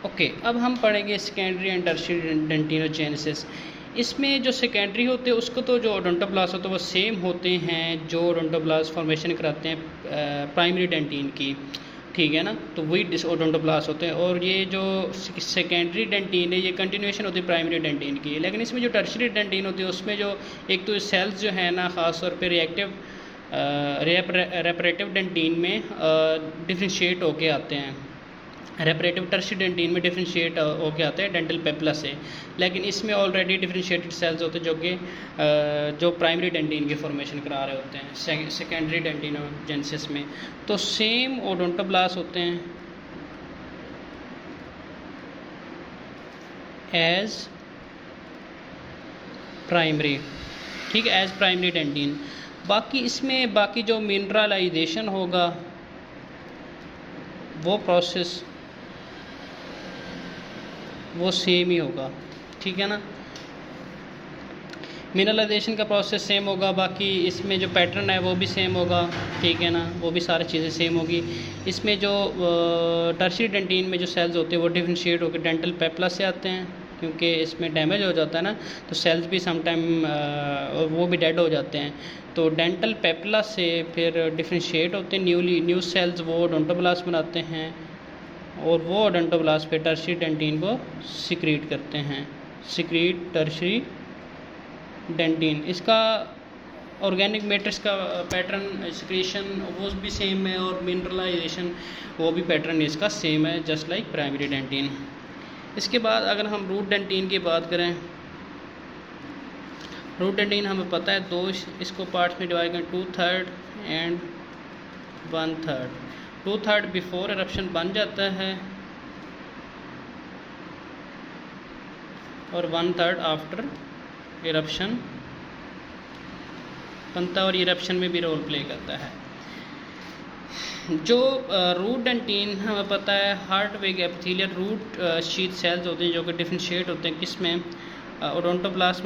Okay, अब हम पढ़ेंगे सेकेंडरी एंड टर्शियरी डेंटिनोजेनेसिस। इसमें जो सेकेंडरी होते हैं उसको तो जो ओडोंटोब्लास्ट होते हैं वो सेम होते हैं जो ओडोंटोब्लास्ट फॉर्मेशन कराते हैं प्राइमरी डेंटिन की, ठीक है ना। तो वही ओडोंटोब्लास्ट होते हैं, और ये जो सेकेंडरी डेंटिन है ये कंटिन्यूएशन होती है प्राइमरी डेंटिन की। लेकिन इसमें जो टर्शियरी डेंटिन होती है उसमें जो एक तो सेल्स जो है ना, ख़ास तौर पर रेपरेटिव डेंटिन में डिफ्रेंशिएट होके आते हैं। रेपरेटिव टर्शियरी डेंटिन में डिफ्रेंशिएट होके आते हैं डेंटल पेपला से, लेकिन इसमें ऑलरेडी डिफ्रेंशिएटेड सेल्स होते हैं जो कि जो प्राइमरी डेंटिन की फॉर्मेशन करा रहे होते हैं सेकेंडरी डेंटिनोजेनेसिस में। तो सेम ओडोंटोब्लास्ट होते हैं एज प्राइमरी, ठीक है, एज प्राइमरी डेंटिन। बाकी इसमें बाकी जो मिनरलाइजेशन होगा वो प्रोसेस वो सेम ही होगा, ठीक है ना। मिनरलाइजेशन का प्रोसेस सेम होगा, बाकी इसमें जो पैटर्न है वो भी सेम होगा, ठीक है ना, वो भी सारी चीज़ें सेम होगी। इसमें जो टर्शियरी डेंटिन में जो सेल्स होते हैं वो डिफ्रेंशिएट होकर डेंटल पेपला से आते हैं, क्योंकि इसमें डैमेज हो जाता है ना, तो सेल्स भी समटाइम वो भी डेड हो जाते हैं। तो डेंटल पेपला से फिर डिफ्रेंशिएट होते हैं न्यू सेल्स, वो ओडोंटोब्लास्ट बनाते हैं, और वो ओडोंटोब्लास्ट पे टर्शियरी डेंटिन को सिक्रीट करते हैं, सिक्रीट टर्शियरी डेंटिन। इसका ऑर्गेनिक मैट्रिक्स का पैटर्न सिक्रीशन वो भी सेम है, और मिनरलाइजेशन वो भी पैटर्न इसका सेम है, जस्ट लाइक प्राइमरी डेंटिन। इसके बाद अगर हम रूट डेंटिन की बात करें, रूट डेंटिन हमें पता है दो इसको पार्ट्स में डिवाइड करें, 2/3 एंड 1/3। 2/3 बिफोर इरप्शन बन जाता है और 1/3 आफ्टर इरप्शन बनता है, और इरप्शन में भी रोल प्ले करता है। जो रूट डेंटिन हमें पता है हार्डविग एपिथेलियल रूट शीथ सेल्स होते हैं जो कि डिफ्रेंशिएट होते हैं किस में, ओडोंटोब्लास्ट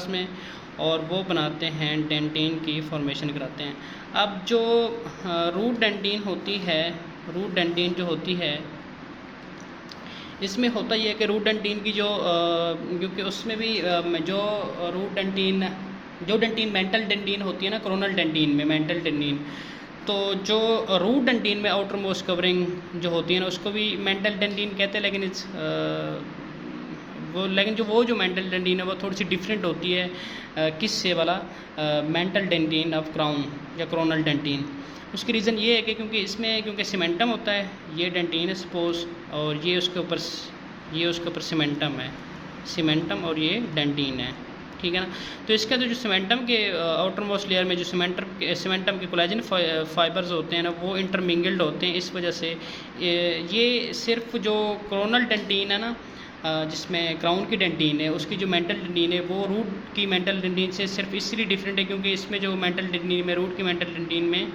में, और वो बनाते हैं डेंटिन की फॉर्मेशन कराते हैं। अब जो रूट डेंटिन जो होती है इसमें होता ये है कि रूट डेंटिन की जो क्योंकि उसमें भी जो डेंटिन मेंटल डेंटिन होती है ना, कोरोनल डेंटिन में मेंटल डेंटिन, तो जो रूट डेंटिन में आउटर मोस्ट कवरिंग जो होती है ना उसको भी मेंटल डेंटिन कहते हैं, लेकिन जो मेंटल डेंटिन है वो थोड़ी सी डिफरेंट होती है किससे वाला मेंटल डेंटिन ऑफ क्राउन या कोरोनल डेंटिन। उसकी रीज़न ये है कि क्योंकि सीमेंटम होता है, ये डेंटिन है सपोज, और ये उसके ऊपर सीमेंटम और ये डेंटिन है, ठीक है ना। तो इसका जो सीमेंटम के आउटर मोस्ट लेयर में जो सीमेंटम के कोलेजन फाइबर्स होते हैं ना वो इंटरमिंगल्ड होते हैं। इस वजह से ये सिर्फ जो कोरोनल डेंटिन है ना, जिसमें क्राउन की डेंटिन है, उसकी जो मेंटल डेंटिन है वो रूट की मेंटल डेंटिन से सिर्फ इसलिए डिफरेंट है क्योंकि इसमें जो मेंटल डेंटिन में रूट की मेंटल डेंटिन में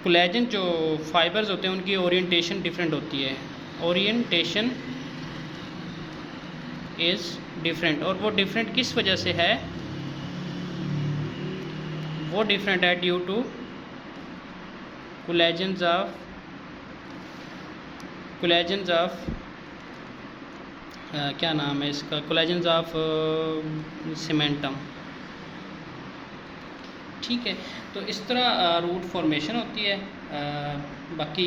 कोलेजन जो फाइबर्स होते हैं उनकी ओरिएंटेशन डिफरेंट होती है, ओरिएंटेशन इज़ डिफरेंट। और वो डिफरेंट किस वजह से है, वो डिफरेंट है ड्यू टू कोलेजन्स ऑफ क्या नाम है इसका, कोलेजन्स ऑफ सीमेंटम, ठीक है। तो इस तरह रूट फॉर्मेशन होती है। बाकी